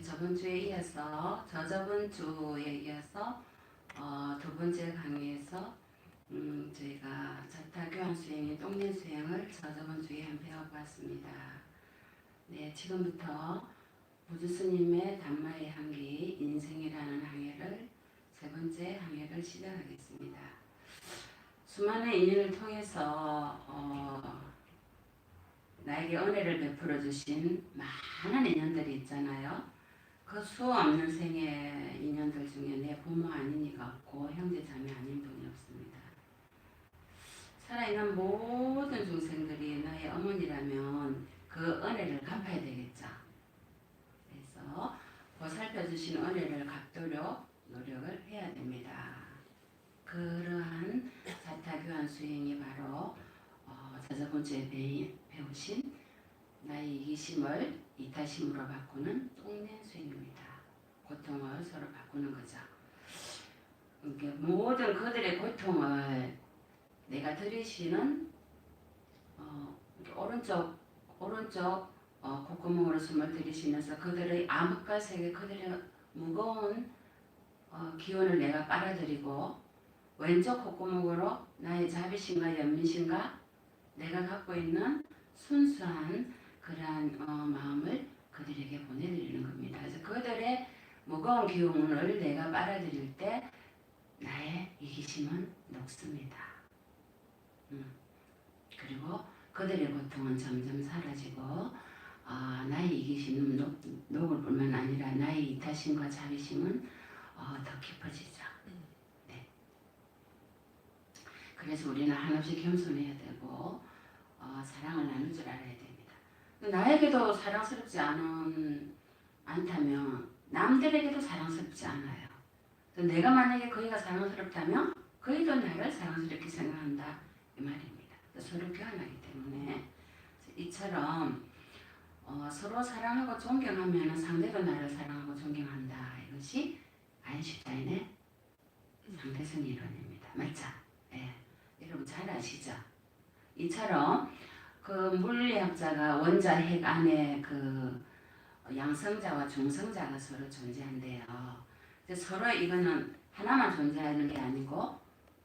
저번 주에 이어서 저저번 주에 이어서 두 번째 강의에서 저희가 자타교환 수행의 똥된 수행을 저저번 주에 한번 배워보았습니다. 네, 지금부터 부주스님의 담마의 항기 인생이라는 항해를 세 번째 항해를 시작하겠습니다. 수많은 인연을 통해서 나에게 은혜를 베풀어 주신 많은 인연들이 있잖아요. 그 수 없는 생의 인연들 중에 내 부모 아닌 이가 없고 형제 자매 아닌 분이 없습니다. 살아있는 모든 중생들이 나의 어머니라면 그 은혜를 갚아야 되겠죠. 그래서 보살펴 주신 은혜를 갚도록 노력을 해야 됩니다. 그러한 자타교환 수행이 바로 저저번 주에 배우신 나의 이기심을 이타심으로 바꾸는 똥낸 수행입니다. 고통을 서로 바꾸는 거죠. 모든 그들의 고통을 내가 들이쉬는 오른쪽 콧구멍으로 숨을 들이쉬면서 그들의 암흑과 세계, 그들의 무거운 기운을 내가 빨아들이고 왼쪽 콧구멍으로 나의 자비심과 연민심과 내가 갖고 있는 순수한 그러한 마음을 그들에게 보내드리는 겁니다. 그래서 그들의 무거운 기운을 내가 빨아들일 때 나의 이기심은 녹습니다. 그리고 그들의 고통은 점점 사라지고 나의 이기심은 녹을 뿐만 아니라 나의 이타심과 자비심은 더 깊어지죠. 네. 그래서 우리는 한없이 겸손해야 되고 사랑을 나눌 줄 알아야 됩니다. 나에게도 사랑스럽지 않다면 남들에게도 사랑스럽지 않아요. 내가 만약에 그이가 사랑스럽다면 그이도 나를 사랑스럽게 생각한다 이 말입니다. 서로 교환하기 때문에 이처럼 서로 사랑하고 존경하면 상대도 나를 사랑하고 존경한다. 이것이 아인슈타인의 상대성 이론입니다. 맞죠? 네. 여러분 잘 아시죠? 이처럼 그 물리학자가 원자 핵 안에 그 양성자와 중성자가 서로 존재한대요. 서로 이거는 하나만 존재하는 게 아니고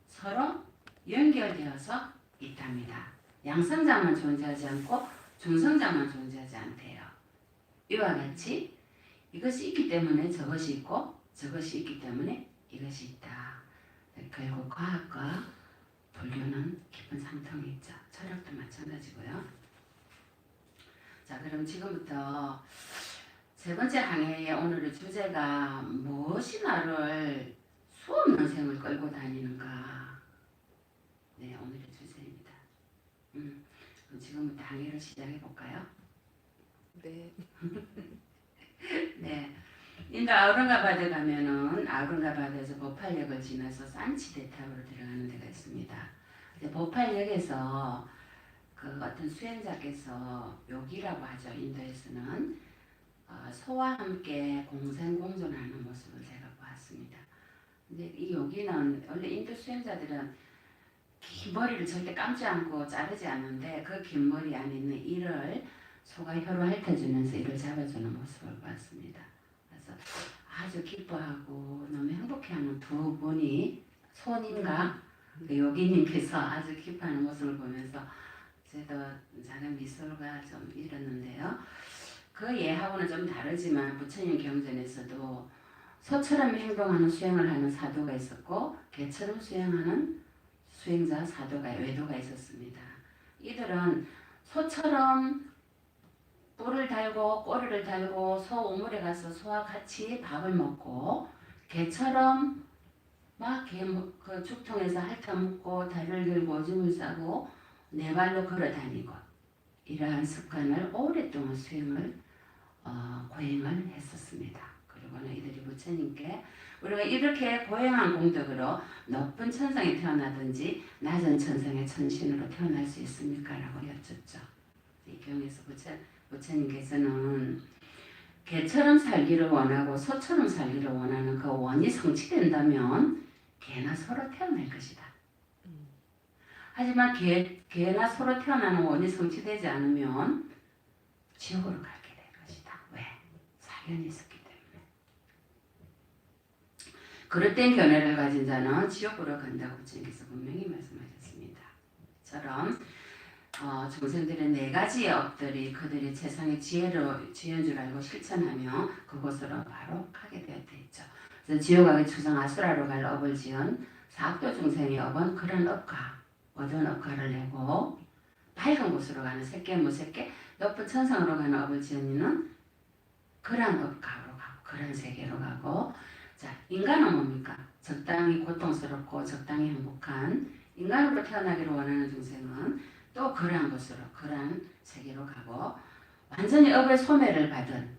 서로 연결되어서 있답니다. 양성자만 존재하지 않고 중성자만 존재하지 않대요. 이와 같이 이것이 있기 때문에 저것이 있고 저것이 있기 때문에 이것이 있다. 결국 과학과 불교는 깊은 상통이 있죠. 철학도 마찬가지고요. 자, 그럼 지금부터 세 번째 항해의 오늘의 주제가 무엇이 나를 수없는 생을 끌고 다니는가. 네, 오늘의 주제입니다. 그럼 지금부터 항해를 시작해 볼까요? 네. 네. 인도 아우랑가바드 가면은 아우랑가바드에서 보팔역을 지나서 산치데탑으로 들어가는 데가 있습니다. 보팔역에서 그 어떤 수행자께서 요기라고 하죠. 인도에서는 소와 함께 공생공존하는 모습을 제가 보았습니다. 근데 이 요기는 원래 인도 수행자들은 긴 머리를 절대 감지 않고 자르지 않는데 그 긴 머리 안에 있는 이를 소가 혀로 핥아주면서 이를 잡아주는 모습을 보았습니다. 그래서 아주 기뻐하고 너무 행복해하는 두 분이 손님과 그 요기님께서 아주 기뻐하는 모습을 보면서 저도 작은 미소가 좀 일었는데요. 그 예하고는 좀 다르지만 부처님 경전에서도 소처럼 행동하는 수행을 하는 사도가 있었고 개처럼 수행하는 수행자 사도가 외도가 있었습니다. 이들은 소처럼 뿔을 달고 꼬리를 달고 소 우물에 가서 소와 같이 밥을 먹고 개처럼 막 그 죽통에서 핥아먹고 다리를 들고 오줌을 싸고 네 발로 걸어 다니고 이러한 습관을 오랫동안 수행을 고행을 했었습니다. 그리고는 이들이 부처님께 우리가 이렇게 고행한 공덕으로 높은 천상에 태어나든지 낮은 천상의 천신으로 태어날 수 있습니까? 라고 여쭙죠. 이 경에서 부처님께서는 개처럼 살기를 원하고 소처럼 살기를 원하는 그 원이 성취된다면 개나 소로 태어날 것이다. 하지만 개나 소로 태어나는 원이 성취되지 않으면 지옥으로 가게 될 것이다. 왜? 사견이 있었기 때문에. 그릇된 견해를 가진 자는 지옥으로 간다고 주님께서 분명히 말씀하셨습니다. 처럼 중생들의 네 가지의 업들이 그들이 세상의 지혜인 줄 알고 실천하며 그곳으로 바로 가게 되었다 했죠. 그래서 지옥악의 추상 아수라로 갈 업을 지은 사악도 중생의 업은 그런 업과 어두운 업과를 내고 밝은 곳으로 가는 새끼 무새끼 높은 천상으로 가는 업을 지은 이는 그러한 업과로 가고 그런 세계로 가고 자 인간은 뭡니까? 적당히 고통스럽고 적당히 행복한 인간으로 태어나기를 원하는 중생은 또 그러한 곳으로 그러한 세계로 가고 완전히 업의 소멸을 받은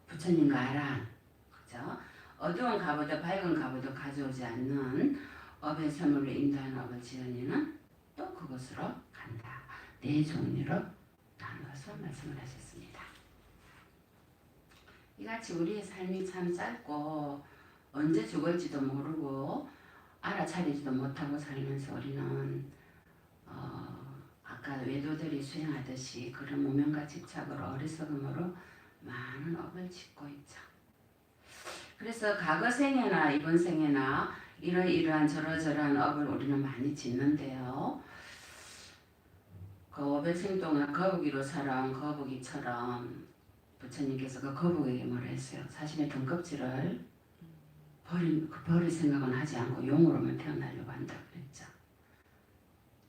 부처님과 아라한 그죠? 어두운 가보도 밝은 가보도 가져오지 않는 업의 선물로 인도하는 업을 지은 이는 또 그곳으로 간다. 네 종류로 나눠서 말씀을 하셨습니다. 이같이 우리의 삶이 참 짧고 언제 죽을지도 모르고 알아차리지도 못하고 살면서 우리는 아까 외도들이 수행하듯이 그런 무명과 집착으로 어리석음으로 많은 업을 짓고 있죠. 그래서 과거 생애나 이번 생애나 이러이러한 저러저러한 업을 우리는 많이 짓는데요. 그 500생 동안 거북이로 살아온 거북이처럼 부처님께서 그 거북이에게 뭐라 했어요? 자신의 등껍질을 버릴 생각은 하지 않고 용으로만 태어나려고 한다고 그랬죠.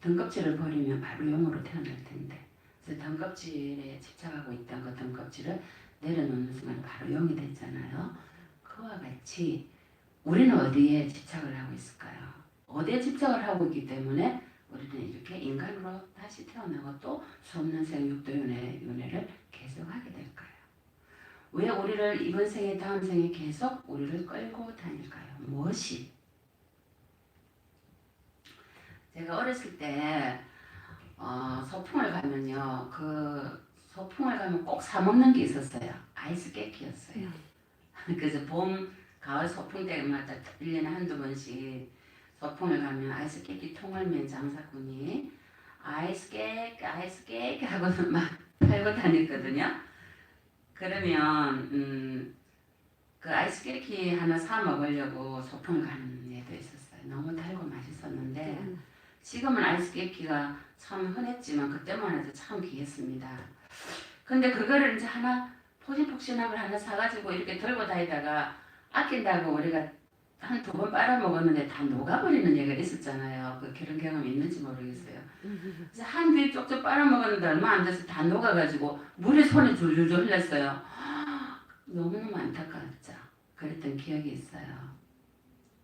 등껍질을 버리면 바로 용으로 태어날 텐데 그래서 등껍질에 집착하고 있던 그 등껍질을 내려놓는 순간 바로 용이 됐잖아요. 그와 같이 우리는 어디에 집착을 하고 있을까요? 어디에 집착을 하고 있기 때문에 우리는 이렇게 인간으로 다시 태어나고 또 수없는 생육도윤회를 계속하게 될까요? 왜 우리를 이번 생에 다음 생에 계속 우리를 끌고 다닐까요? 무엇이? 제가 어렸을 때 소풍을 가면요. 그 소풍을 가면 꼭 사 먹는 게 있었어요. 아이스 깨끼였어요. 그래서 봄, 가을 소풍 때마다 1년에 한두 번씩 소풍을 가면 아이스 깨끼 통을 맨 장사꾼이 아이스 깨끼 하고는 막 팔고 다녔거든요. 그러면 그 아이스 깨끼 하나 사 먹으려고 소풍을 가는 애도 있었어요. 너무 달고 맛있었는데 지금은 아이스 깨끼가 참 흔했지만 그때만 해도 참 귀했습니다. 근데 그거를 이제 하나 포진폭신한 걸 하나 사가지고 이렇게 들고 다니다가 아낀다고 우리가 한 두 번 빨아먹었는데 다 녹아버리는 얘기가 있었잖아요. 그런 경험이 있는지 모르겠어요. 그래서 한 뒤에 쪽쪽 빨아먹었는데 얼마 안 돼서 다 녹아가지고 물이 손에 줄줄줄 흘렸어요. 너무너무 안타까웠죠. 그랬던 기억이 있어요.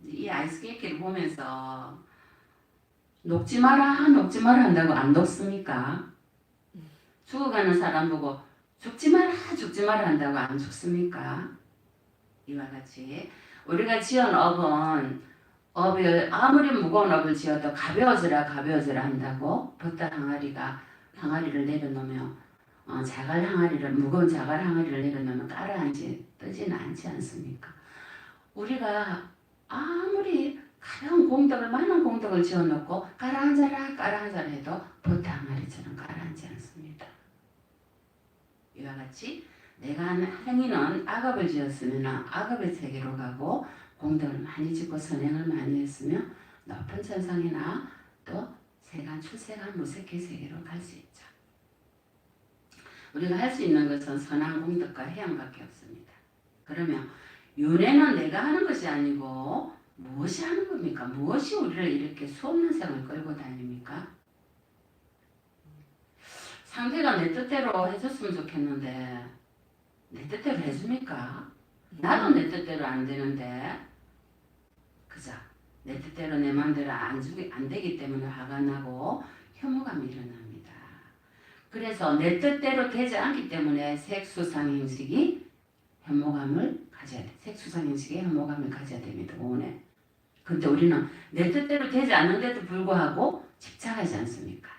이 아이스 깨끼를 보면서 녹지 마라 한다고 안 녹습니까? 죽어가는 사람 보고 죽지 마라 한다고 안 죽습니까? 이와 같이 우리가 지은 업은 업이 아무리 무거운 업을 지어도 가벼워져라 한다고 붓다 항아리를 내려놓으면 무거운 자갈 항아리를 내려놓으면 가라앉지 뜨지는 않지 않습니까? 우리가 아무리 가벼운 많은 공덕을 지어놓고 가라앉아라 해도 붓다 항아리처럼 가라앉지 않습니다. 이와 같이 내가 한 행위는 악업을 지었으면 악업의 세계로 가고 공덕을 많이 짓고 선행을 많이 했으면 높은 천상이나 또 세간 출세간 무색의 세계로 갈 수 있죠. 우리가 할 수 있는 것은 선한 공덕과 해양밖에 없습니다. 그러면 윤회는 내가 하는 것이 아니고 무엇이 하는 겁니까? 무엇이 우리를 이렇게 수없는 생을 끌고 다닙니까? 상대가 내 뜻대로 해줬으면 좋겠는데 내 뜻대로 해줍니까? 나도 내 뜻대로 안 되는데 그죠? 내 뜻대로 내 마음대로 안 되기 때문에 화가 나고 혐오감이 일어납니다. 그래서 내 뜻대로 되지 않기 때문에 색수상행식이 혐오감을 가져야 돼. 색수상행식에 혐오감을 가져야 됩니다. 오늘. 근데 우리는 내 뜻대로 되지 않는데도 불구하고 집착하지 않습니까?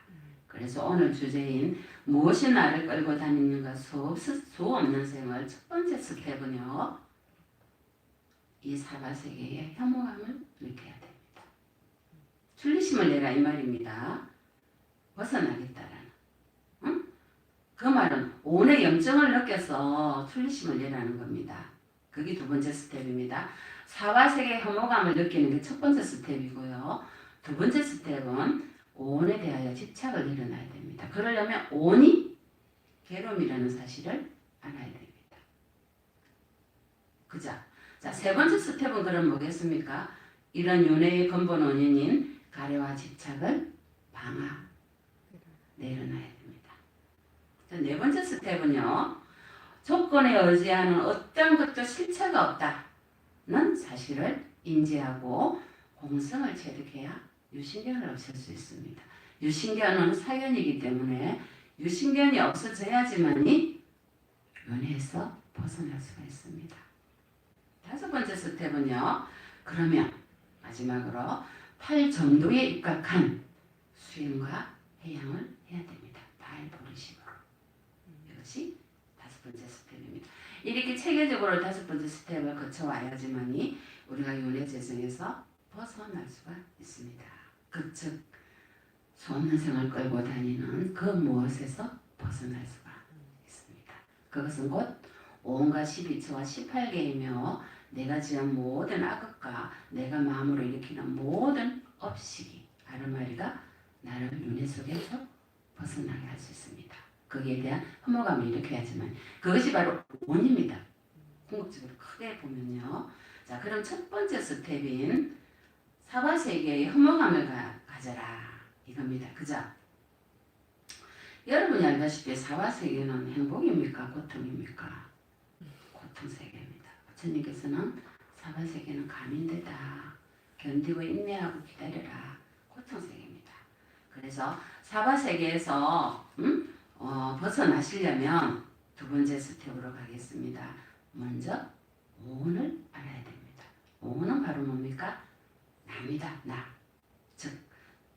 그래서 오늘 주제인 무엇이 나를 끌고 다니는가 수 없는 생활 첫 번째 스텝은요. 이 사바세계의 혐오감을 느껴야 됩니다. 출리심을 내라 이 말입니다. 벗어나겠다라는. 응? 그 말은 오온의 염증을 느껴서 출리심을 내라는 겁니다. 그게 두 번째 스텝입니다. 사와 색의 혐오감을 느끼는 게 첫 번째 스텝이고요. 두 번째 스텝은 오온에 대하여 집착을 일어나야 됩니다. 그러려면 오온이 괴로움이라는 사실을 알아야 됩니다. 그죠? 자, 세 번째 스텝은 그럼 뭐겠습니까? 이런 윤회의 근본 원인인 가래와 집착을 내려놔야 됩니다. 자, 네 번째 스텝은요. 조건에 의지하는 어떤 것도 실체가 없다는 사실을 인지하고 공성을 체득해야 유신견을 없앨 수 있습니다. 유신견은 사견이기 때문에 유신견이 없어져야지만이 윤회에서 벗어날 수가 있습니다. 다섯 번째 스텝은요. 그러면 마지막으로 8정도에 입각한 수행과 해양을 해야 됩니다. 발보리식으로. 이것이 다섯 번째 스텝입니다. 이렇게 체계적으로 다섯 번째 스텝을 거쳐와야지만이 우리가 윤회재성에서 벗어날 수가 있습니다. 즉 소없는 생을 끌고 다니는 그 무엇에서 벗어날 수가 있습니다. 그것은 곧 5과 12처와 18개이며 내가 지은 모든 악업과 내가 마음으로 일으키는 모든 업식이 아르마리가 나를 윤회 속에서 벗어나게 할 수 있습니다. 거기에 대한 혐오감을 일으켜야지만 그것이 바로 원입니다. 궁극적으로 크게 보면요. 자, 그럼 첫 번째 스텝인 사바세계의 혐오감을 가져라 이겁니다. 그죠? 여러분이 알다시피 사바세계는 행복입니까? 고통입니까? 고통세계입니다. 부처님께서는 사바세계는 감인되다. 견디고 인내하고 기다려라. 고통세계입니다. 그래서 사바세계에서 벗어나시려면 두 번째 스텝으로 가겠습니다. 먼저 오온을 알아야 됩니다. 오온은 바로 뭡니까? 나입니다. 나. 즉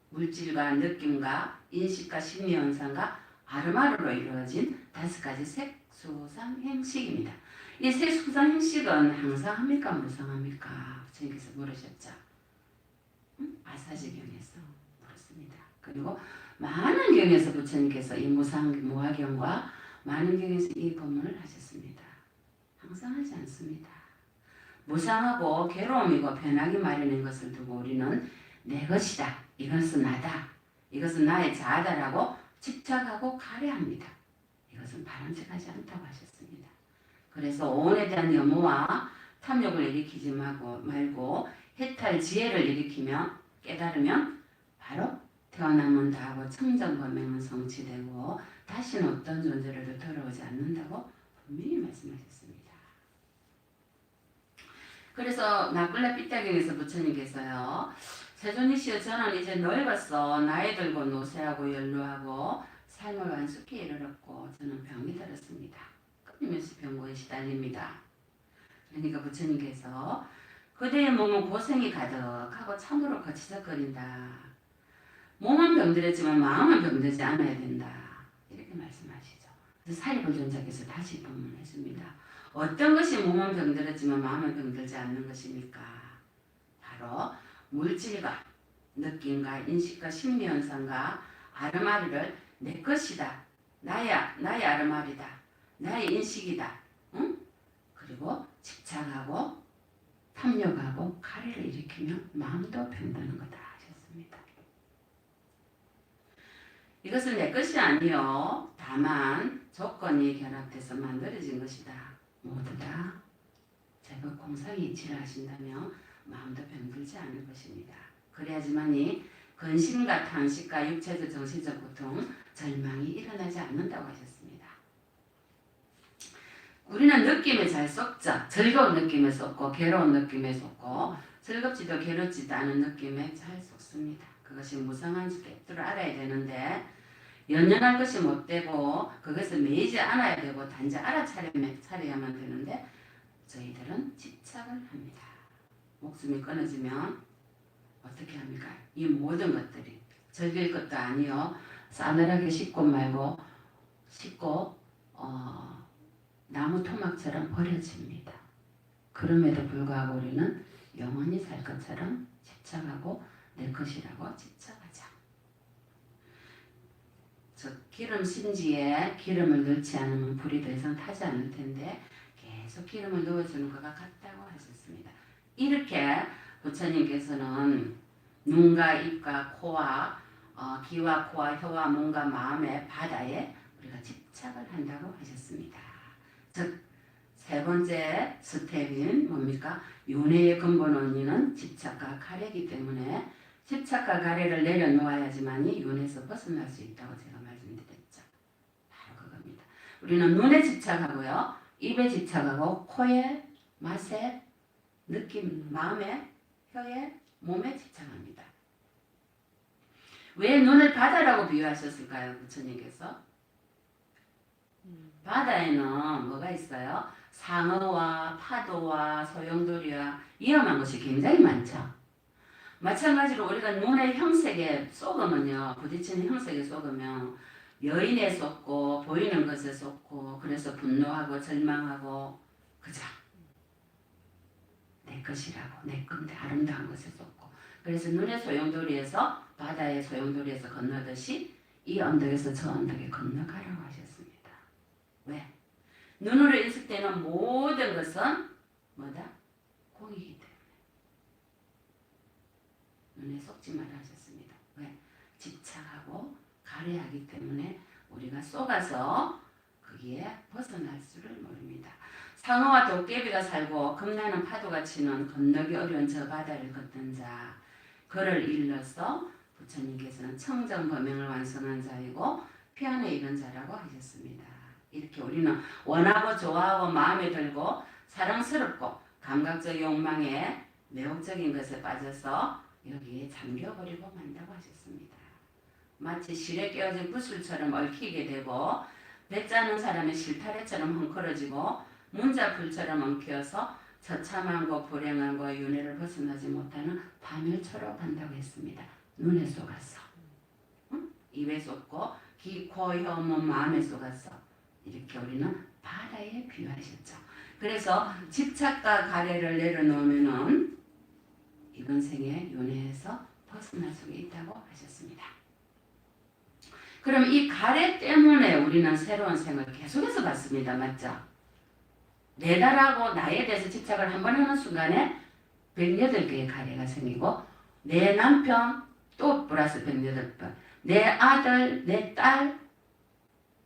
물질과 느낌과 인식과 심리현상과 아르마르로 이루어진 다섯 가지 색, 수상, 행식입니다. 이 색, 수상, 행식은 항상 합니까? 무상합니까? 부처님께서 물으셨죠. 아사지경에서 물었습니다. 그리고 많은 경에서 부처님께서 이 무화경과 많은 경에서 이 법문을 하셨습니다. 항상 하지 않습니다. 무상하고 괴로움이고 변하기 마련인 것을 두고 우리는 내 것이다. 이것은 나다. 이것은 나의 자아다라고 집착하고 가려합니다. 이것은 바람직하지 않다고 하셨습니다. 그래서 오온에 대한 염호와 탐욕을 일으키지 말고 해탈 지혜를 일으키며 깨달으면 바로 태어나면 다하고 청정범행은 성취되고 다시는 어떤 존재로도 돌아오지 않는다고 분명히 말씀하셨습니다. 그래서 나굴라 삐따경에서 부처님께서요. 세존이시여 저는 이제 늙었어. 나이 들고 노쇠하고 연루하고 삶을 완숙히 이르렀고 저는 병이 들었습니다. 끊임없이 병고에 시달립니다. 그러니까 부처님께서 그대의 몸은 고생이 가득하고 참으로 거치적거린다. 몸은 병들었지만 마음은 병들지 않아야 된다. 이렇게 말씀하시죠. 그래서 사리불존자께서 다시 법문했습니다. 어떤 것이 몸은 병들었지만 마음은 병들지 않는 것입니까? 바로 물질과 느낌과 인식과 심리현상과 아르마리를 내 것이다. 나의 아르마리다. 나의 인식이다. 응? 그리고 집착하고 탐욕하고 가래를 일으키면 마음도 병드는 거다 하셨습니다. 이것은 내 것이 아니요. 다만 조건이 결합돼서 만들어진 것이다. 모두 다 제법 공상이 일치를 하신다면 마음도 병들지 않을 것입니다. 그래야지만이 근심과 탄식과 육체적 정신적 고통, 절망이 일어나지 않는다고 하셨습니다. 우리는 느낌에 잘 속죠. 즐거운 느낌에 속고 괴로운 느낌에 속고 즐겁지도 괴롭지도 않은 느낌에 잘 속습니다. 그것이 무상한 객도를 알아야 되는데 연연할 것이 못 되고 그것을 매이지 않아야 되고 단지 알아차려야만 되는데 저희들은 집착을 합니다. 목숨이 끊어지면 어떻게 합니까? 이 모든 것들이 즐길 것도 아니요. 싸늘하게 씻고 말고 씻고 나무 토막처럼 버려집니다. 그럼에도 불구하고 우리는 영원히 살 것처럼 집착하고 내 것이라고 집착하자. 즉 기름 심지에 기름을 넣지 않으면 불이 더 이상 타지 않을 텐데 계속 기름을 넣어주는 것과 같다고 하셨습니다. 이렇게 부처님께서는 눈과 입과 코와 귀와 코와 혀와 몸과 마음의 바다에 우리가 집착을 한다고 하셨습니다. 즉 세 번째 스텝인 뭡니까? 윤회의 근본 원인은 집착과 가래이기 때문에 집착과 가래를 내려놓아야지만이 윤회에서 벗어날 수 있다고 제가 말씀드렸죠. 바로 그겁니다. 우리는 눈에 집착하고요. 입에 집착하고 코에, 맛에, 느낌, 마음에, 혀에, 몸에 집착합니다. 왜 눈을 바다라고 비유하셨을까요? 부처님께서? 바다에는 뭐가 있어요? 상어와 파도와 소용돌이와 위험한 것이 굉장히 많죠. 마찬가지로 우리가 눈의 형색에 속으면요. 부딪히는 형색에 속으면 여인에 속고 보이는 것에 속고 그래서 분노하고 절망하고 그죠? 내 것이라고 내 건데 아름다운 것에 속고 그래서 눈의 소용돌이에서 바다의 소용돌이에서 건너듯이 이 언덕에서 저 언덕에 건너가라고 하셨습니다. 왜? 눈으로 있을 때는 모든 것은 뭐다? 공이기 때문에 눈에 속지 말아 하셨습니다. 왜? 집착하고 가래하기 때문에 우리가 속아서 거기에 벗어날 수를 모릅니다. 상어와 도깨비가 살고 겁나는 파도가 치는 건너기 어려운 저 바다를 걷던 자 그를 일러서 부처님께서는 청정법명을 완성한 자이고 피안에 이른 자라고 하셨습니다. 이렇게 우리는 원하고 좋아하고 마음에 들고 사랑스럽고 감각적 욕망에 매혹적인 것에 빠져서 여기에 잠겨버리고 만다고 하셨습니다. 마치 실에 깨어진 부술처럼 얽히게 되고 배 짜는 사람의 실타래처럼 헝클어지고 문자풀처럼 엉켜서 처참하고 불행하고 윤회를 벗어나지 못하는 파멸처럼 한다고 했습니다. 눈에 속아서 입에 쏟고 귀, 코, 혀, 몸, 마음에 쏟아서 이렇게 우리는 바다에 비유하셨죠. 그래서 집착과 가래를 내려놓으면은 이번 생에 윤회에서 벗어날 수 있다고 하셨습니다. 그럼 이 가래 때문에 우리는 새로운 생을 계속해서 받습니다. 맞죠? 내 나라고 나에 대해서 집착을 한 번 하는 순간에 108개의 가래가 생기고 내 남편 또 플러스 108번 내 아들, 내 딸,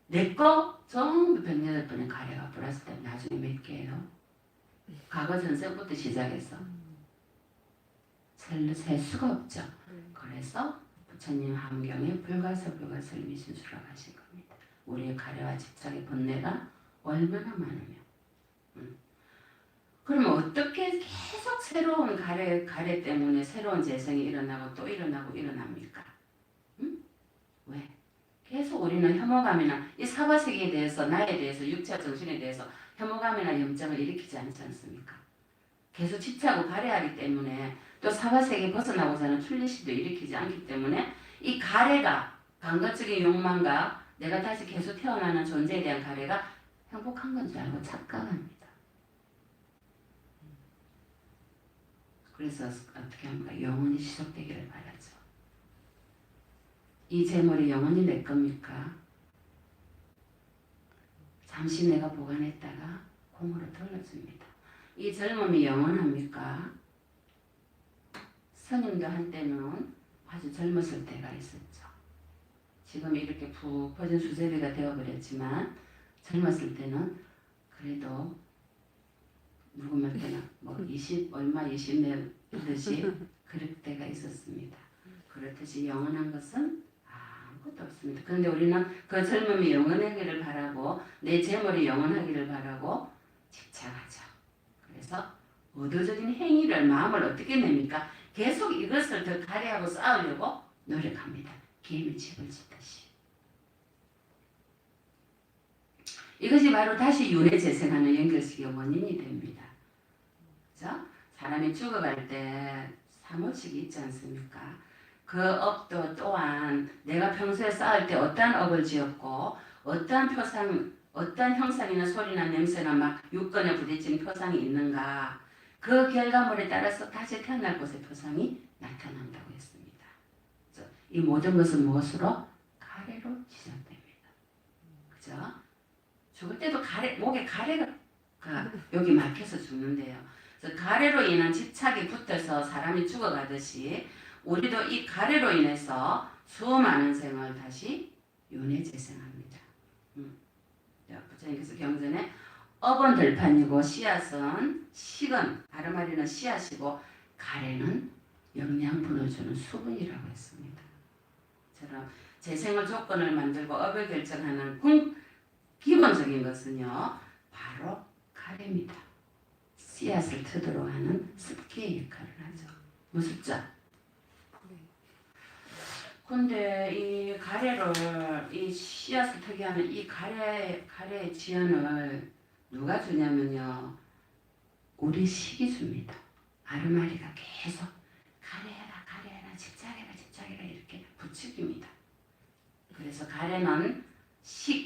내 거 전부 108번의 가래가 플러스 되면 나중에 몇 개예요? 과거 전생부터 시작해서 셀 수가 없죠. 그래서 부처님 함경에 불가설불가설 미신수라고 하신 겁니다. 우리의 가래와 집착의 번뇌가 얼마나 많으면 그러면 어떻게 계속 새로운 가래 때문에 새로운 재생이 일어나고 또 일어나고 일어납니까? 왜? 계속 우리는 혐오감이나 이 사바세계에 대해서 나에 대해서 육체 정신에 대해서 혐오감이나 염증을 일으키지 않지 않습니까? 계속 집착하고 가래하기 때문에 또 사바세계 벗어나고자 하는 출리시도 일으키지 않기 때문에 이 가래가 감각적인 욕망과 내가 다시 계속 태어나는 존재에 대한 가래가 행복한 건 줄 알고 착각합니다. 그래서 어떻게 합니까? 영원히 지속되기를 바라죠. 이 재물이 영원히 내 겁니까? 잠시 내가 보관했다가 공으로 돌려줍니다. 이 젊음이 영원합니까? 스님도 한때는 아주 젊었을 때가 있었죠. 지금 이렇게 푹 퍼진 수제비가 되어버렸지만 젊었을 때는 그래도 누구 몇 때나 뭐 20 얼마 20몇 듯이 그럴 때가 있었습니다. 그렇듯이 영원한 것은 아무것도 없습니다. 그런데 우리는 그 젊음이 영원하기를 바라고 내 재물이 영원하기를 바라고 집착하죠. 그래서 의도적인 행위를 마음을 어떻게 냅니까? 계속 이것을 더 가래하고 싸우려고 노력합니다. 개미 집을 짓듯이. 이것이 바로 다시 윤회 재생하는 연결식의 원인이 됩니다. 그죠? 사람이 죽어갈 때 사모식이 있지 않습니까? 그 업도 또한 내가 평소에 쌓을 때 어떠한 업을 지었고 어떠한 표상, 어떠한 형상이나 소리나 냄새나 막 육건에 부딪힌 표상이 있는가 그 결과물에 따라서 다시 태어날 곳의 표상이 나타난다고 했습니다. 이 모든 것은 무엇으로? 가래로 시작됩니다. 그죠? 죽을 때도 목에 가래가 여기 막혀서 죽는데요. 그래서 가래로 인한 집착이 붙어서 사람이 죽어가듯이 우리도 이 가래로 인해서 수많은 생을 다시 윤회재생합니다. 부처님께서 경전에 업은 들판이고 씨앗은 식은 아르마리는 씨앗이고 가래는 영양분을 주는 수분이라고 했습니다. 처럼 재생을 조건을 만들고 업을 결정하는 기본적인 것은요 바로 가래입니다. 씨앗을 트도록 하는 습기의 역할을 하죠. 무섭죠? 네. 근데 이 가래를 이 씨앗을 트게 하는 이 가래의 지연을 누가 주냐면요 우리 식이 줍니다. 아르마리가 계속 가래해라 집착해라 이렇게 부추깁니다. 그래서 가래는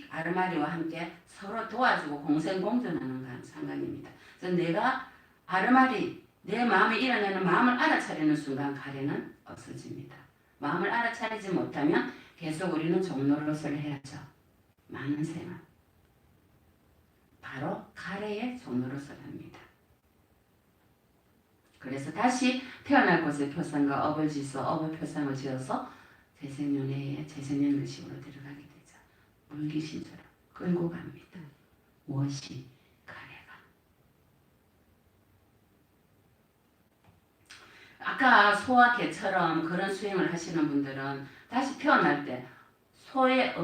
아르마리와 함께 서로 도와주고 공생공존하는 상관입니다. 그래서 내가 아르마리 내 마음에 일어나는 마음을 알아차리는 순간 가래는 없어집니다. 마음을 알아차리지 못하면 계속 우리는 종노릇을 해야죠. 많은 생활. 바로 가래의 종노릇을 합니다. 그래서 다시 태어날 곳의 표상과 업을 지어서 업의 표상을 지어서 재생윤회의 재생연금식으로 들어가게 되죠. 물귀신처럼 끌고 갑니다. 무엇이? 가래가. 아까 소와 개처럼 그런 수행을 하시는 분들은 다시 태어날 때 소의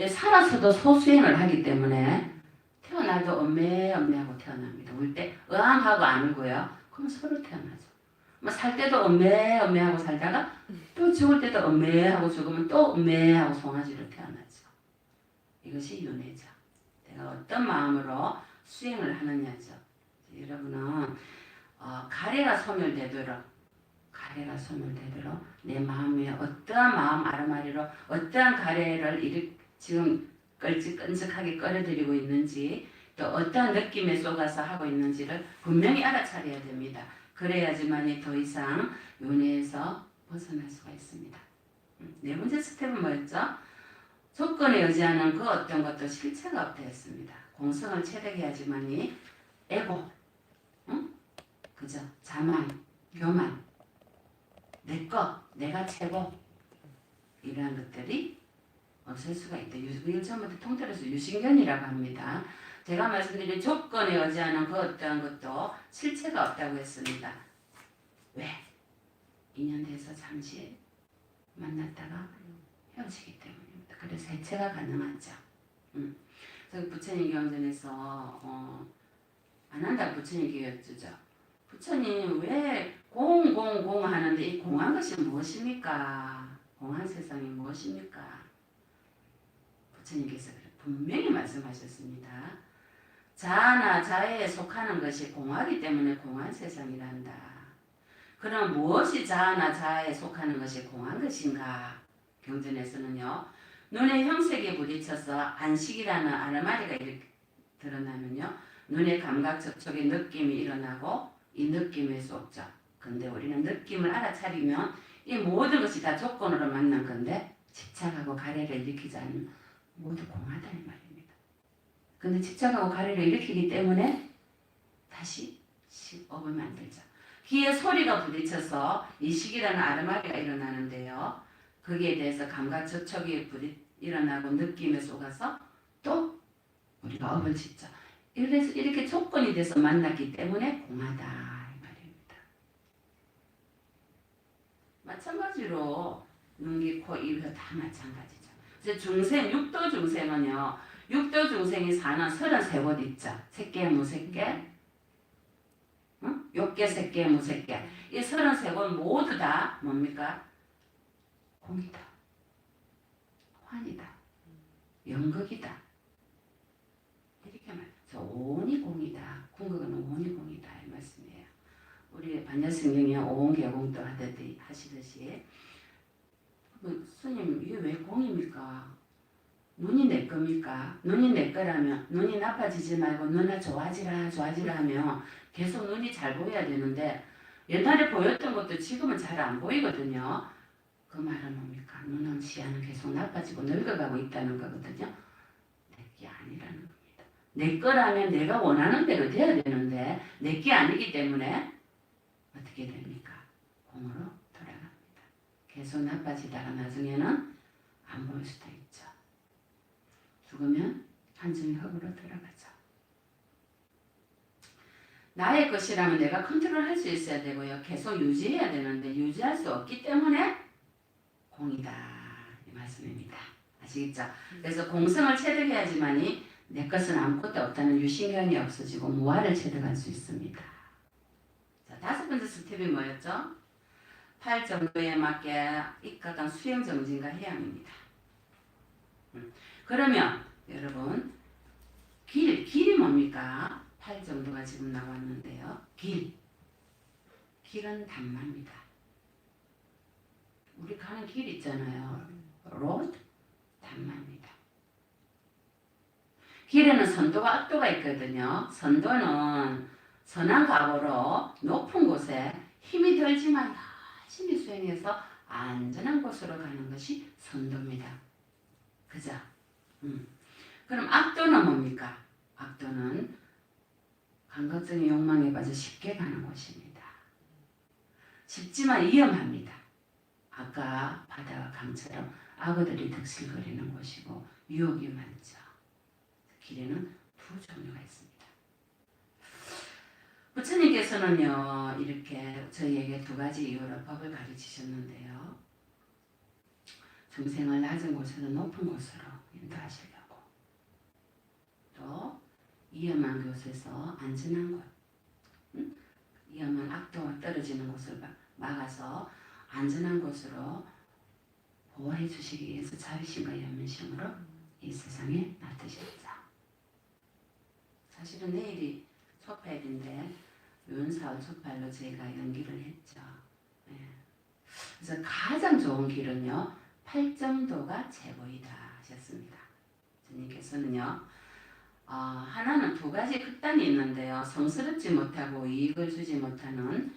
살아서도 소 수행을 하기 때문에 태어나도 엄매하고 태어납니다. 울 때 으앙하고 안 울고요. 그럼 소로 태어나죠. 살 때도 엄매하고 살다가 또 죽을 때도 엄매하고 죽으면 또 엄매하고 송아지로 태어나죠. 이것이 윤회죠. 내가 어떤 마음으로 수행을 하느냐죠. 여러분은 가래가 소멸되도록 내 마음에 어떠한 마음 아르마리로 어떠한 가래를 지금 끈적하게 끌어들이고 있는지 또 어떠한 느낌에 쏟아서 하고 있는지를 분명히 알아차려야 됩니다. 그래야지만이 더 이상 윤회에서 벗어날 수가 있습니다. 네 번째 스텝은 뭐였죠? 조건에 의지하는 그 어떤 것도 실체가 없다 했습니다. 공성을 체득해야지만이 에고, 그죠? 자만, 교만, 내가 최고 이러한 것들이 없을 수가 있다. 이걸 전부터 통틀어서 유신견이라고 합니다. 제가 말씀드린 조건에 의지하는 그 어떠한 것도 실체가 없다고 했습니다. 왜? 인연돼서 잠시 만났다가 헤어지기 때문입니다. 그래서 해체가 가능하죠. 그래서 부처님 경전에서 안 한다고 부처님께 여쭈죠. 부처님 왜 공 하는데 이 공한 것이 무엇입니까? 공한 세상이 무엇입니까? 부처님께서 분명히 말씀하셨습니다. 자아나 자애에 속하는 것이 공하기 때문에 공한 세상이란다. 그럼 무엇이 자아나 자아에 속하는 것이 공한 것인가? 경전에서는요. 눈의 형색에 부딪혀서 안식이라는 아르마리가 이렇게 드러나면요. 눈의 감각 접촉의 느낌이 일어나고 이 느낌에 쏟죠. 근데 우리는 느낌을 알아차리면 이 모든 것이 다 조건으로 만난 건데 집착하고 가래를 일으키지 않으면 모두 공하다는 말입니다. 근데 집착하고 가래를 일으키기 때문에 다시 업을 만들죠. 귀에 소리가 부딪혀서 이식이라는 아르마리가 일어나는데요. 거기에 대해서 감각 접촉이 일어나고 느낌에 속아서 또 우리가 업을 짓죠. 이래서 이렇게 조건이 돼서 만났기 때문에 공하다 이 말입니다. 마찬가지로 눈, 귀, 코, 입 다 마찬가지죠. 그래서 중생, 육도 중생은요. 육도 중생이 사는 33곳 있죠. 색계, 무색계, 욕계, 색계, 무색계. 이 33곳 모두 다 뭡니까? 공이다. 환이다. 연극이다. 이렇게 말해서 오온이 공이다. 궁극은 오온이 공이다. 이 말씀이에요. 우리 반야성경이 오온개공도 하시듯이 스님 이게 왜 공입니까? 눈이 내 겁니까? 눈이 내 거라면 눈이 나빠지지 말고 눈아 좋아지라 하면 계속 눈이 잘 보여야 되는데 옛날에 보였던 것도 지금은 잘 안 보이거든요. 그 말은 뭡니까? 눈은 시야는 계속 나빠지고 늙어가고 있다는 거거든요. 내게 아니라는 겁니다. 내 거라면 내가 원하는 대로 돼야 되는데 내게 아니기 때문에 어떻게 됩니까? 공으로 돌아갑니다. 계속 나빠지다가 나중에는 안 보일 수도 있죠. 죽으면 한줌이 흙으로 들어가죠. 나의 것이라면 내가 컨트롤할 수 있어야 되고요. 계속 유지해야 되는데 유지할 수 없기 때문에 공이다 이 말씀입니다. 아시겠죠? 그래서 공성을 체득해야지만이 내 것은 아무것도 없다는 유신경이 없어지고 무아를 체득할 수 있습니다. 자, 다섯 번째 스텝이 뭐였죠? 팔 정도에 맞게 이끌어간 수행 정진과 해양입니다. 그러면 여러분 길이 뭡니까? 팔 정도가 지금 나왔는데요. 길은 단마입니다. 우리 가는 길 있잖아요. 로드 단마입니다. 길에는 선도가 압도가 있거든요. 선도는 선한 각오로 높은 곳에 힘이 들지만 열심히 수행해서 안전한 곳으로 가는 것이 선도입니다. 그죠? 그럼 악도는 뭡니까? 악도는 감각적인 욕망에 빠져 쉽게 가는 곳입니다. 쉽지만 위험합니다. 아까 바다와 강처럼 악어들이 득실거리는 곳이고 유혹이 많죠. 길에는 두 종류가 있습니다. 부처님께서는요 이렇게 저희에게 두 가지 이유로 법을 가르치셨는데요. 중생을 낮은 곳에서 높은 곳으로 인도하시려고, 또 위험한 곳에서 안전한 곳, 위험한 악도가 떨어지는 곳을 막아서 안전한 곳으로 보호해 주시기 위해서 자비심과 연민심으로 이 세상에 나타셨죠. 사실은 내일이 초팔인데 윤사월 초팔로 저희가 연기를 했죠. 네. 그래서 가장 좋은 길은요 8정도가 최고이다 하셨습니다. 주님께서는요 하나는 두 가지 극단이 있는데요. 성스럽지 못하고 이익을 주지 못하는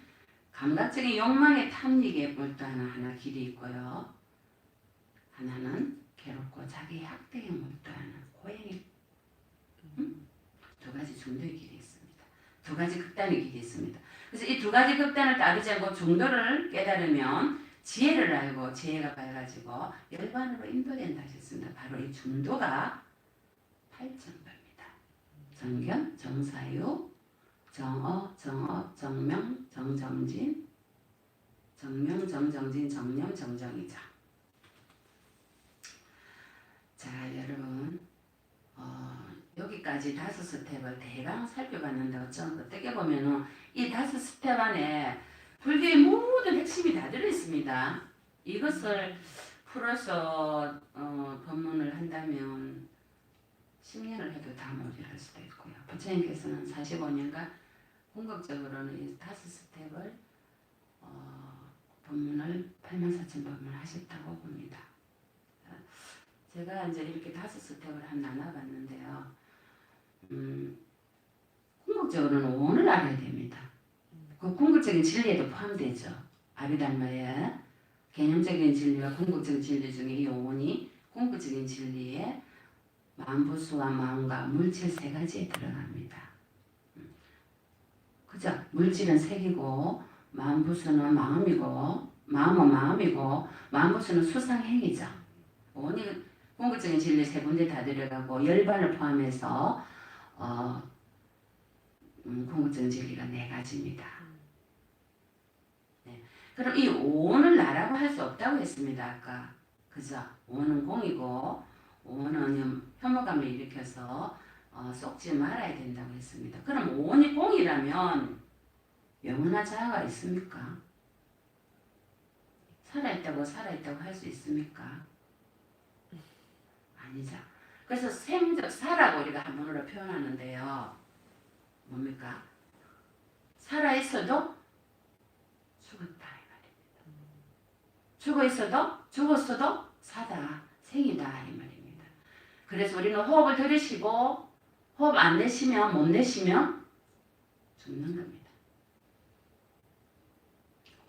감각적인 욕망의 탐닉에 몰두하는 하나 길이 있고요. 하나는 괴롭고 자기 학대에 몰두하는 고행의 두 가지 중도의 길이 있습니다. 두 가지 극단의 길이 있습니다. 그래서 이 두 가지 극단을 따르지 않고 중도를 깨달으면 지혜를 알고 지혜가 밝아지고 열반으로 인도된다 하셨습니다. 바로 이 중도가 8정도입니다. 정견, 정사유, 정어, 정업, 정명, 정정진, 정명, 정정진, 정념, 정정이죠. 자, 여러분 여기까지 다섯 스텝을 대강 살펴봤는데 어떻게 보면은 이 다섯 스텝 안에 불교의 모든 핵심이 다 들어있습니다. 이것을 풀어서 법문을 한다면 10년을 해도 다 모자랄 수도 있고요. 부처님께서는 45년간 궁극적으로는 이 다섯 스텝을 법문을 84,000법문을 하셨다고 봅니다. 제가 이제 이렇게 다섯 스텝을 한 나눠봤는데요. 궁극적으로는 오온을 알아야 됩니다. 그 궁극적인 진리에도 포함되죠. 아비담마의 개념적인 진리와 궁극적인 진리 중에 이 오온이 궁극적인 진리에 만부수와 마음과 물질 세 가지에 들어갑니다. 그죠? 물질은 색이고 만부수는 마음이고 마음은 마음이고 만부수는 수상행위죠. 오온이 궁극적인 진리 세 군데 다 들어가고 열반을 포함해서 궁극적인 진리가 네 가지입니다. 네. 그럼 이 오온을 나라고 할 수 없다고 했습니다. 아까 그죠? 오온은 공이고 오온은 혐오감을 일으켜서 쏟지 말아야 된다고 했습니다. 그럼 오온이 공이라면 영원한 자아가 있습니까? 살아있다고 할 수 있습니까? 아니죠. 그래서 생적 사라고 우리가 한문으로 표현하는데요. 뭡니까? 살아있어도 죽었다 이 말입니다. 죽었어도 사다, 생이다 이 말입니다. 그래서 우리는 호흡을 들이쉬고 호흡 안 내쉬면 못 내쉬면 죽는 겁니다.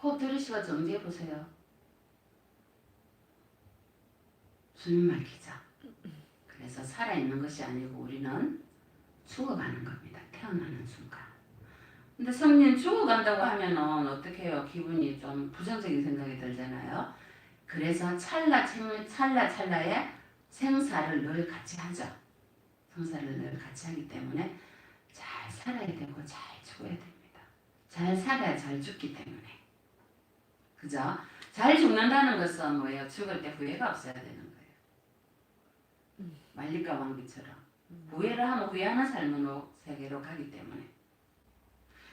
호흡 들이쉬고 정지해 보세요. 숨이 막히죠. 그래서 살아있는 것이 아니고 우리는 죽어가는 겁니다. 태어나는 순간. 근데 성님 죽어간다고 하면은 어떻게 해요? 기분이 좀 부정적인 생각이 들잖아요. 그래서 찰나에 생사를 늘 같이 하죠. 생사를 늘 같이 하기 때문에 잘 살아야 되고 잘 죽어야 됩니다. 잘 살아야 잘 죽기 때문에. 그죠? 잘 죽는다는 것은 뭐예요? 죽을 때 후회가 없어야 되는 거예요. 말리가 왕비처럼. 후회를 하면 후회하는 삶으로 세계로 가기 때문에.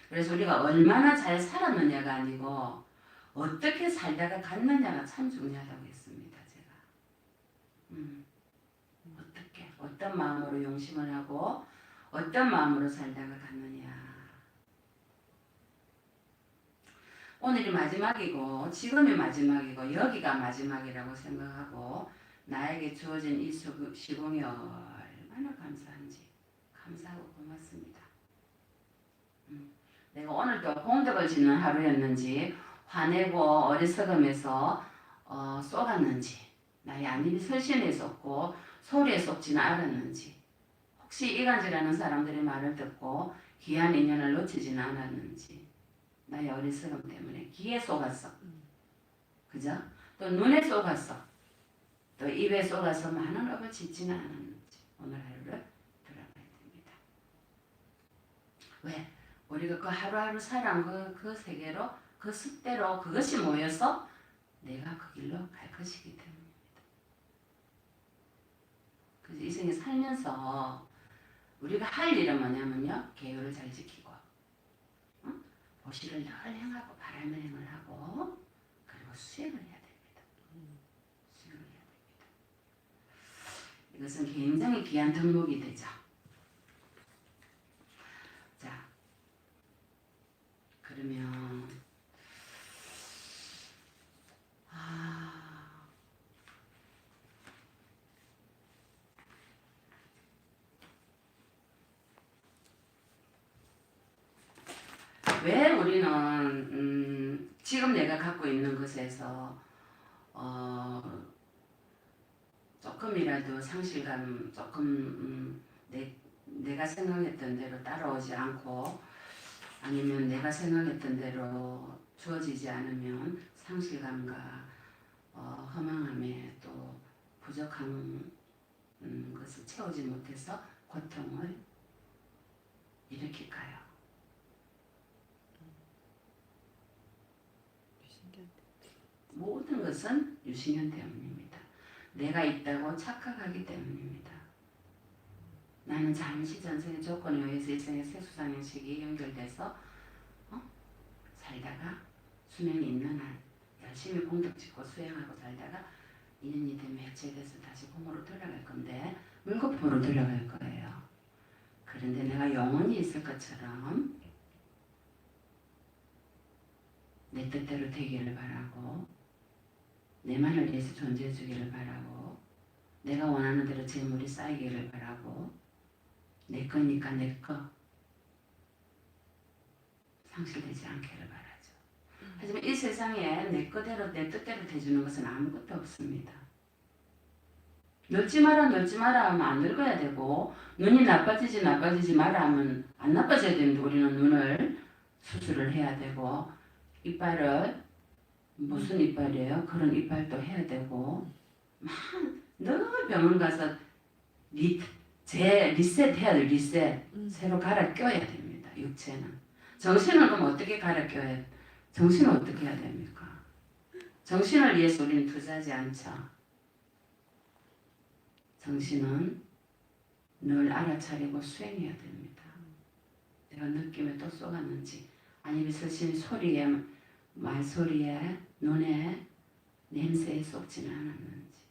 그래서 우리가 얼마나 잘 살았느냐가 아니고 어떻게 살다가 갔느냐가 참 중요하다고 했습니다. 제가. 어떻게 어떤 마음으로 용심을 하고 어떤 마음으로 살다가 갔느냐. 오늘이 마지막이고 지금이 마지막이고 여기가 마지막이라고 생각하고 나에게 주어진 이 시공이 얼마나 감사한지 감사하고 고맙습니다. 내가 오늘도 공덕을 짓는 하루였는지 화내고 어리석음에서 쏘갔는지 나의 안입이 설신에 쏟고 소리에 쏟지는 않았는지 혹시 이간질하는 사람들의 말을 듣고 귀한 인연을 놓치지는 않았는지 나의 어리석음 때문에 귀에 쏘갔어. 그죠? 또 눈에 쏘갔어. 또 입에 쏘가서 많은 업을 짓지는 않았는지 오늘 하루를 돌아봐야 됩니다. 왜? 우리가 그 하루하루 살아온 그 세계로 그 습대로 그것이 모여서 내가 그 길로 갈 것이기 때문입니다. 그래서 이 생에 살면서 우리가 할 일은 뭐냐면요. 계율을 잘 지키고 보시를 늘 행하고 바라는 행을 하고 그리고 수행을 해야 됩니다. 수행을 해야 됩니다. 이것은 굉장히 귀한 덕목이 되죠. 자, 그러면 왜 우리는 지금 내가 갖고 있는 것에서 조금이라도 상실감 조금 내가 생각했던 대로 따라오지 않고 아니면 내가 생각했던 대로 주어지지 않으면 상실감과 허망함에 또 부족한 것을 채우지 못해서 고통을 일으킬까요? 모든 것은 유신현 때문입니다. 내가 있다고 착각하기 때문입니다. 나는 잠시 전생의 조건에 의해서 일생의 세수상 형식이 연결돼서 살다가 수명이 있는 한 열심히 공덕 짓고 수행하고 살다가 인연이 되면 해체돼서 다시 공으로 돌아갈 건데 물거품으로 돌아갈 거예요. 그런데 내가 영원히 있을 것처럼 내 뜻대로 되기를 바라고 내만을 위해서 존재해 주기를 바라고 내가 원하는 대로 재물이 쌓이기를 바라고 내 거니까 내 거 상실되지 않기를 바라죠. 하지만 이 세상에 내 거대로 내 뜻대로 돼주는 것은 아무것도 없습니다. 늙지 마라 하면 안 늙어야 되고 눈이 나빠지지 마라 하면 안 나빠져야 되는데 우리는 눈을 수술을 해야 되고 이빨을 무슨 이빨이에요? 그런 이빨도 해야 되고 늘 병원 가서 리셋 해야 돼. 리셋 새로 갈아 껴야 됩니다. 육체는. 정신은 그럼 어떻게 갈아 껴야 정신은 어떻게 해야 됩니까? 정신을 위해서 우리는 투자하지 않죠. 정신은 늘 알아차리고 수행해야 됩니다. 내가 느낌에 또 쏘갔는지 아니면 스스로 소리에 말소리에 눈에 냄새에 쏙지는 않았는지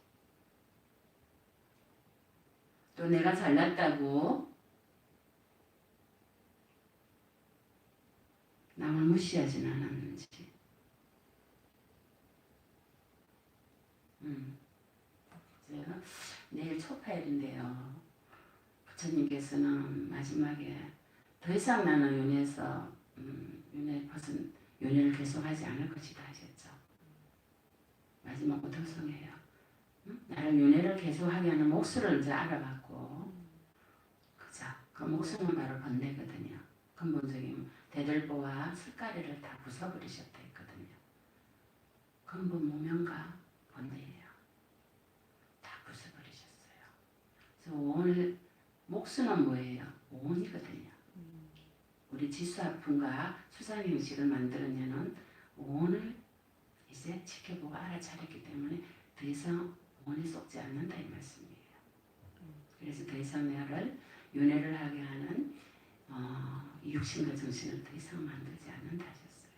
또 내가 잘났다고 남을 무시하진 않았는지 제가 내일 초파일인데요. 부처님께서는 마지막에 더 이상 나는 윤회에서 윤회를 계속하지 않을 것이다 하셨죠. 마지막 도성해요. 응? 나를 윤회를 계속하게 하는 목수를 이제 알아봤고, 그죠? 그 목수는 바로 번뇌거든요. 근본적인 대들보와 슬가리를 다 부숴버리셨다 했거든요. 근본 무명과 번뇌예요. 다 부숴버리셨어요. 그래서 오늘 목수는 뭐예요? 오온이거든요. 우리 지수아픔과 수상형식을 만들어내는 오온을 이제 지켜보고 알아차렸기 때문에 더 이상 오온에 속지 않는다 이 말씀이에요. 그래서 더 이상 나를 윤회를 하게 하는 이 육신과 정신을 더 이상 만들지 않는다 하셨어요.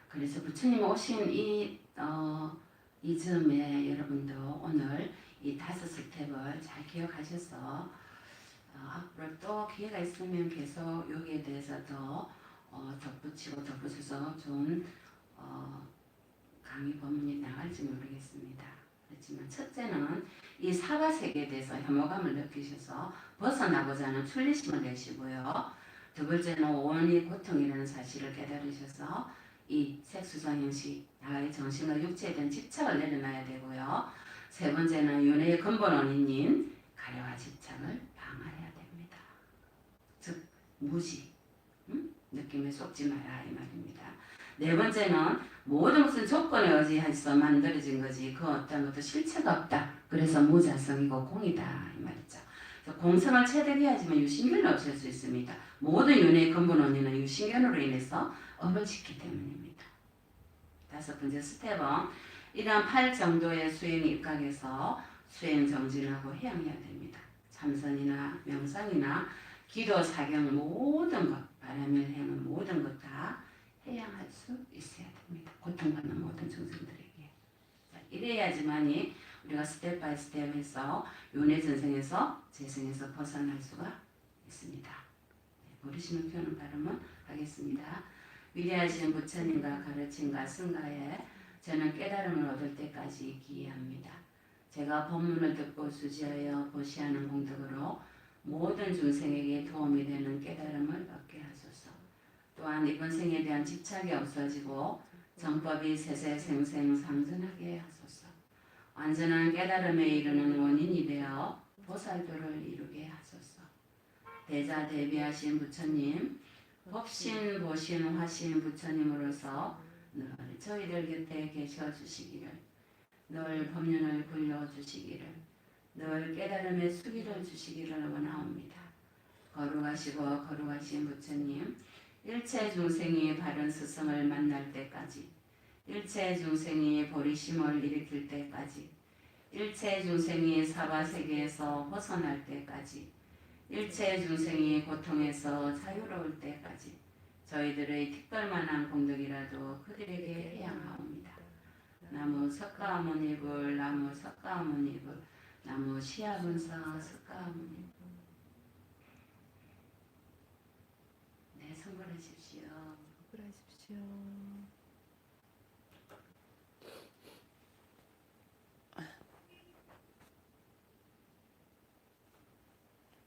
그래서 부처님 오신 이 점에 여러분도 오늘 이 5스텝을 잘 기억하셔서 앞으로 또 기회가 있으면 계속 여기에 대해서 더 덧붙이고 덧붙여서 좋은 강의 법문이 나갈지 모르겠습니다. 그렇지만 첫째는 이 사바세계에 대해서 혐오감을 느끼셔서 벗어나고자 하는 출리심을 내시고요. 두 번째는 오온이 고통이라는 사실을 깨달으셔서 이 색수상형식 나의 정신과 육체에 대한 집착을 내려놔야 되고요. 세 번째는 윤회의 근본 원인인 가려와 집착을 방어해야 됩니다. 즉 무지, 느낌에 속지 마라 이 말입니다. 네 번째는 모든 것은 조건에 의지해서 만들어진 거지 그 어떤 것도 실체가 없다. 그래서 무자성이고 공이다 이 말이죠. 그래서 공성을 최대해야지만 유신견은 없을 수 있습니다. 모든 윤회의 근본 원인은 유신견으로 인해서 업을 짓기 때문입니다. 다섯 번째 스텝은 이러한 8 정도의 수행에 입각해서 수행 정진하고 해양해야 됩니다. 참선이나 명상이나 기도, 사경 모든 것, 바라밀 행은 모든 것 다 해양할 수 있어야 됩니다. 고통받는 모든 정성들에게. 이래야지만이 우리가 스텝 바이 스텝에서 윤회 전생에서 재생에서 벗어날 수가 있습니다. 모르시는 표현 발음은 하겠습니다. 위대하신 부처님과 가르침과 승가에 저는 깨달음을 얻을 때까지 기회합니다. 제가 법문을 듣고 수지하여 보시하는 공덕으로 모든 중생에게 도움이 되는 깨달음을 얻게 하소서. 또한 이번 생에 대한 집착이 없어지고 정법이 세세생생 상전하게 하소서. 완전한 깨달음에 이르는 원인이 되어 보살도를 이루게 하소서. 대자 대비하신 부처님, 법신 보신 화신 부처님으로서 늘 저희들 곁에 계셔 주시기를, 늘 법륜을 굴려 주시기를, 늘 깨달음의 수기를 주시기를 원하옵니다. 거룩하시고 거룩하신 부처님, 일체 중생이 바른 스승을 만날 때까지, 일체 중생이 보리심을 일으킬 때까지, 일체 중생이 사바세계에서 벗어날 때까지, 일체 중생이 고통에서 자유로울 때까지 저희들의 특별만한 공덕이라도 그들에게 해양하옵니다. 나무 석가모니불, 나무 석가모니불, 나무 시아분사 석가모니불. 네, 성불하십시오. 성불하십시오.